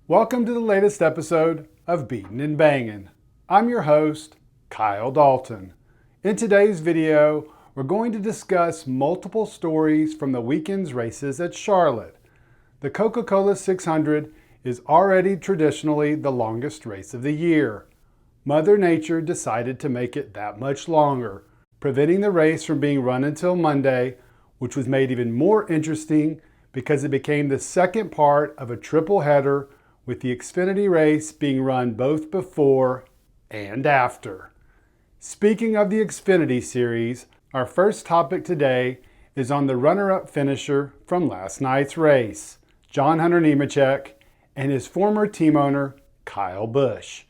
Welcome to the latest episode of Beatin' and Bangin'. I'm your host, Kyle Dalton. In today's video, we're going to discuss multiple stories from the weekend's races at Charlotte. The Coca-Cola 600 is already traditionally the longest race of the year. Mother Nature decided to make it that much longer, preventing the race from being run until Monday, which was made even more interesting because it became the second part of a triple header, with the Xfinity race being run both before and after. Speaking of the Xfinity Series, our first topic today is on the runner-up finisher from last night's race, John Hunter Nemechek, and his former team owner, Kyle Busch.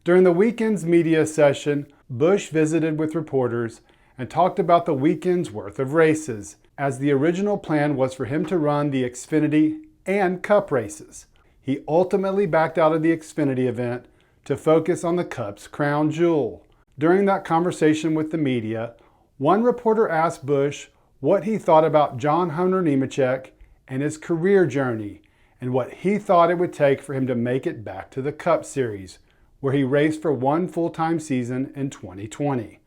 During the weekend's media session, Busch visited with reporters and talked about the weekend's worth of races, as the original plan was for him to run the Xfinity and Cup races. He ultimately backed out of the Xfinity event to focus on the Cup's crown jewel. During that conversation with the media, one reporter asked Busch what he thought about John Hunter Nemechek and his career journey, and what he thought it would take for him to make it back to the Cup Series, where he raced for one full-time season in 2020.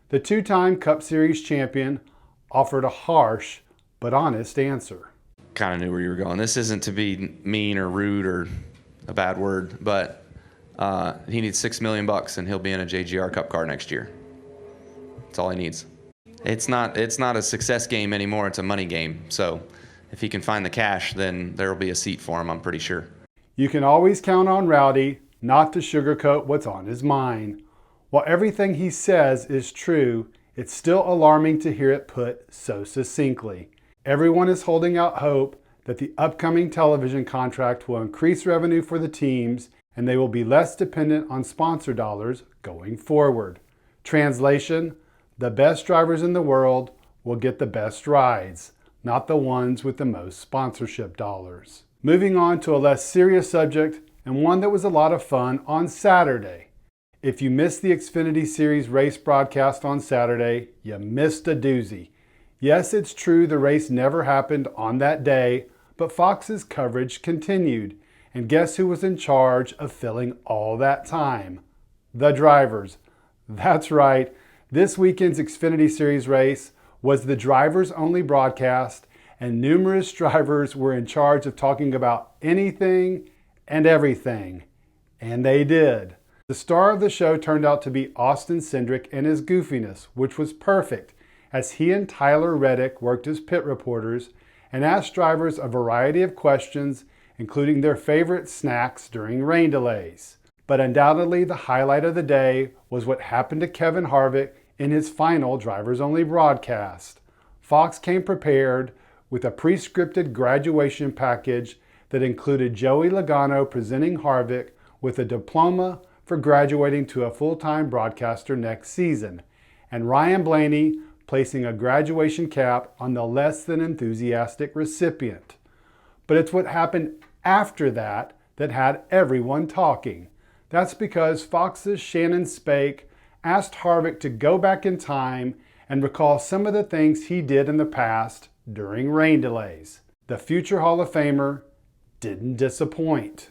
The two-time Cup Series champion offered a harsh but honest answer. Kind of knew where you were going. This isn't to be mean or rude or a bad word, but he needs $6 million and he'll be in a JGR Cup car next year. That's all he needs. It's not a success game anymore. It's a money game. So if he can find the cash, then there will be a seat for him, I'm pretty sure. You can always count on Rowdy not to sugarcoat what's on his mind. While everything he says is true, it's still alarming to hear it put so succinctly. Everyone is holding out hope that the upcoming television contract will increase revenue for the teams and they will be less dependent on sponsor dollars going forward. Translation: the best drivers in the world will get the best rides, not the ones with the most sponsorship dollars. Moving on to a less serious subject, and one that was a lot of fun on Saturday. If you missed the Xfinity Series race broadcast on Saturday, you missed a doozy. Yes, it's true the race never happened on that day, but Fox's coverage continued. And guess who was in charge of filling all that time? The drivers. That's right, this weekend's Xfinity Series race was the drivers-only broadcast, and numerous drivers were in charge of talking about anything and everything. And they did. The star of the show turned out to be Austin Cindric and his goofiness, which was perfect, as he and Tyler Reddick worked as pit reporters and asked drivers a variety of questions, including their favorite snacks during rain delays. But undoubtedly the highlight of the day was what happened to Kevin Harvick in his final drivers-only broadcast. Fox came prepared with a pre-scripted graduation package that included Joey Logano presenting Harvick with a diploma for graduating to a full-time broadcaster next season, and Ryan Blaney placing a graduation cap on the less than enthusiastic recipient. But it's what happened after that that had everyone talking. That's because Fox's Shannon Spake asked Harvick to go back in time and recall some of the things he did in the past during rain delays. The future Hall of Famer didn't disappoint.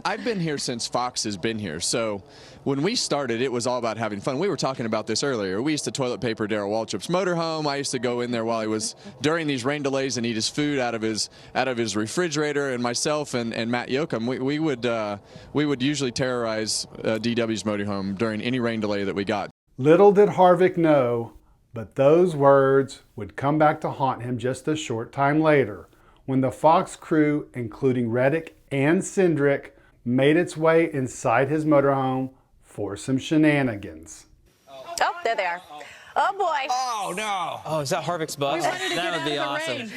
I've been here since Fox has been here, so when we started, it was all about having fun. We were talking about this earlier. We used to toilet paper Darrell Waltrip's motorhome. I used to go in there while he was during these rain delays and eat his food out of his refrigerator. And myself and Matt Yoakum, we would usually terrorize DW's motorhome during any rain delay that we got. Little did Harvick know, but those words would come back to haunt him just a short time later, when the Fox crew, including Reddick and Cindric, made its way inside his motorhome for some shenanigans. Oh, there they are. Oh, boy. Oh, no. Oh, is that Harvick's bus? That would be awesome.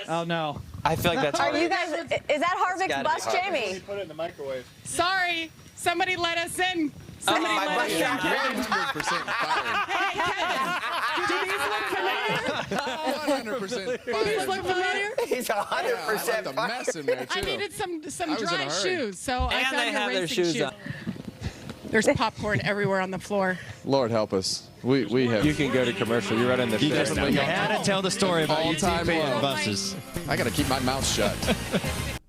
Oh, no. I feel like that's Are you guys, is that Harvick's bus, be Jamie? Put it in the microwave. Sorry, somebody let us in. Somebody let us in. 100% fired. Do these look familiar? 100% fired. These look familiar? He's 100% Yeah, the mess in there, too. I needed some I was in a dry hurry. shoes, so I And found they your have their racing shoes on. There's popcorn everywhere on the floor. Lord help us. We have. You can go to commercial. You're running the show. definitely You got had to tell the story about all-time UTV low. and buses. I got to keep my mouth shut.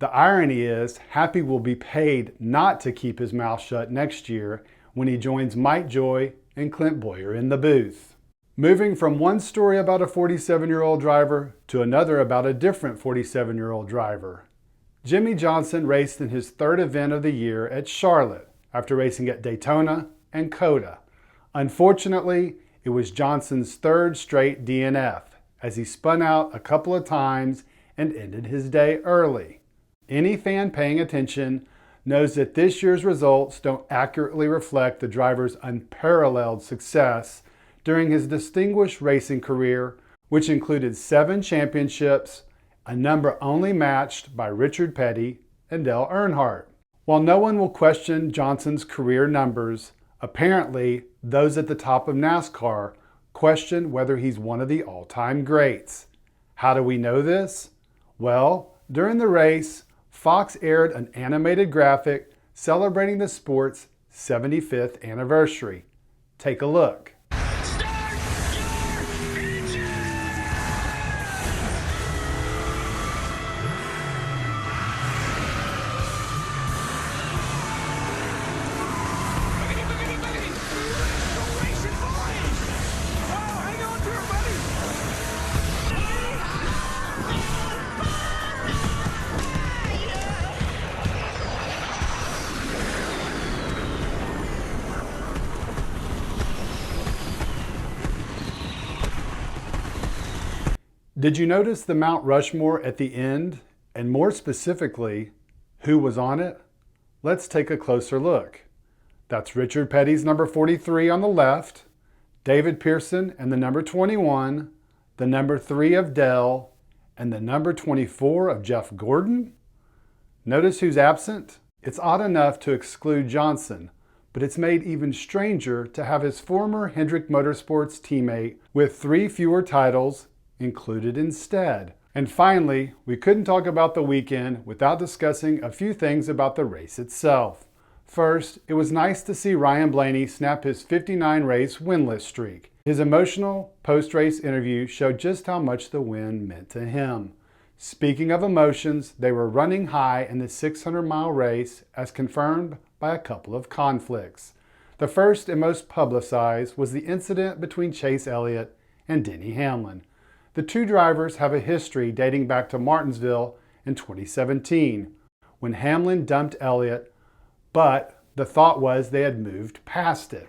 The irony is, Happy will be paid not to keep his mouth shut next year when he joins Mike Joy and Clint Boyer in the booth. Moving from one story about a 47-year-old driver to another about a different 47-year-old driver. Jimmie Johnson raced in his third event of the year at Charlotte after racing at Daytona and COTA. Unfortunately, it was Johnson's third straight DNF as he spun out a couple of times and ended his day early. Any fan paying attention knows that this year's results don't accurately reflect the driver's unparalleled success during his distinguished racing career, which included 7 championships, a number only matched by Richard Petty and Dale Earnhardt. While no one will question Johnson's career numbers, apparently those at the top of NASCAR question whether he's one of the all-time greats. How do we know this? Well, during the race, Fox aired an animated graphic celebrating the sport's 75th anniversary. Take a look. Did you notice the Mount Rushmore at the end? And more specifically, who was on it? Let's take a closer look. That's Richard Petty's number 43 on the left, David Pearson and the number 21, the number 3 of Dell, and the number 24 of Jeff Gordon? Notice who's absent? It's odd enough to exclude Johnson, but it's made even stranger to have his former Hendrick Motorsports teammate with 3 fewer titles included instead. And finally, we couldn't talk about the weekend without discussing a few things about the race itself. First, it was nice to see Ryan Blaney snap his 59-race winless streak. His emotional post-race interview showed just how much the win meant to him. Speaking of emotions, they were running high in the 600-mile race as confirmed by a couple of conflicts. The first and most publicized was the incident between Chase Elliott and Denny Hamlin. The two drivers have a history dating back to Martinsville in 2017, when Hamlin dumped Elliott, but the thought was they had moved past it.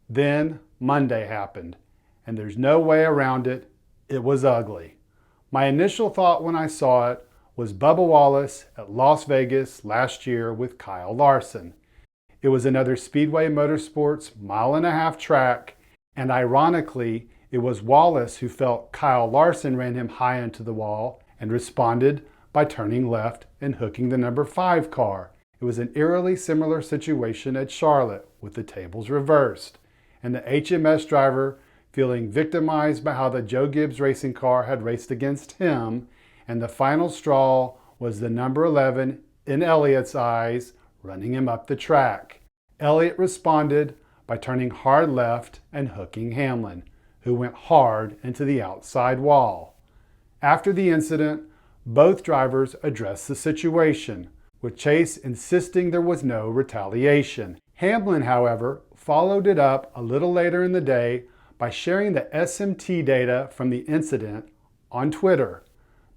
Then Monday happened, and there's no way around it. It was ugly. My initial thought when I saw it was Bubba Wallace at Las Vegas last year with Kyle Larson. It was another Speedway Motorsports mile-and-a-half track, and ironically, it was Wallace who felt Kyle Larson ran him high into the wall and responded by turning left and hooking the number 5 car. It was an eerily similar situation at Charlotte with the tables reversed, and the HMS driver feeling victimized by how the Joe Gibbs racing car had raced against him, and the final straw was the number 11 in Elliott's eyes running him up the track. Elliott responded by turning hard left and hooking Hamlin, who went hard into the outside wall. After the incident, both drivers addressed the situation, with Chase insisting there was no retaliation. Hamlin, however, followed it up a little later in the day by sharing the SMT data from the incident on Twitter.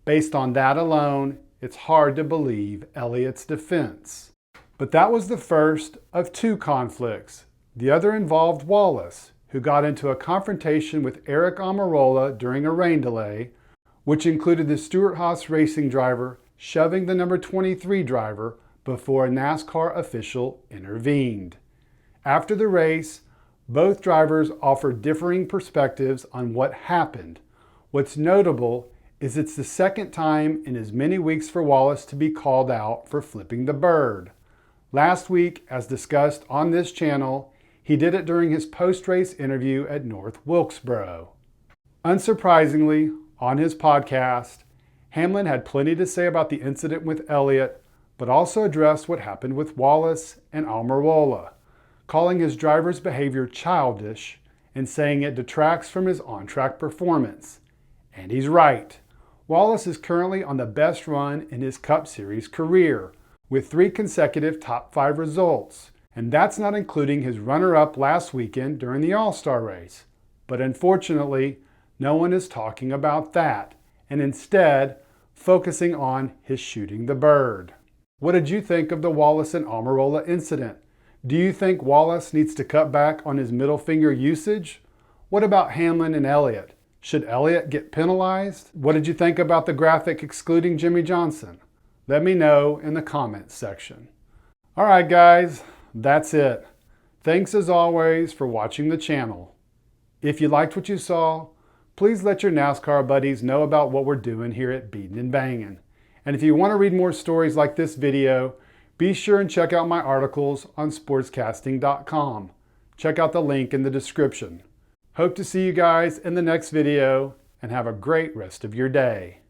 Based on that alone, it's hard to believe Elliott's defense. But that was the first of 2 conflicts. The other involved Wallace, who got into a confrontation with Eric Almirola during a rain delay, which included the Stewart-Haas racing driver shoving the number 23 driver before a NASCAR official intervened. After the race, both drivers offered differing perspectives on what happened. What's notable is it's the second time in as many weeks for Wallace to be called out for flipping the bird. Last week, as discussed on this channel, he did it during his post-race interview at North Wilkesboro. Unsurprisingly, on his podcast, Hamlin had plenty to say about the incident with Elliott, but also addressed what happened with Wallace and Almirola, calling his driver's behavior childish and saying it detracts from his on-track performance. And he's right. Wallace is currently on the best run in his Cup Series career, with 3 consecutive top 5 results. And that's not including his runner-up last weekend during the All-Star race. But unfortunately, no one is talking about that, and instead focusing on his shooting the bird. What did you think of the Wallace and Almirola incident? Do you think Wallace needs to cut back on his middle finger usage? What about Hamlin and Elliott? Should Elliott get penalized? What did you think about the graphic excluding Jimmie Johnson? Let me know in the comments section. All right, guys, that's it. Thanks as always for watching the channel. If you liked what you saw, please let your NASCAR buddies know about what we're doing here at Beatin' and Bangin'. And if you want to read more stories like this video, be sure and check out my articles on sportscasting.com. Check out the link in the description. Hope to see you guys in the next video, and have a great rest of your day.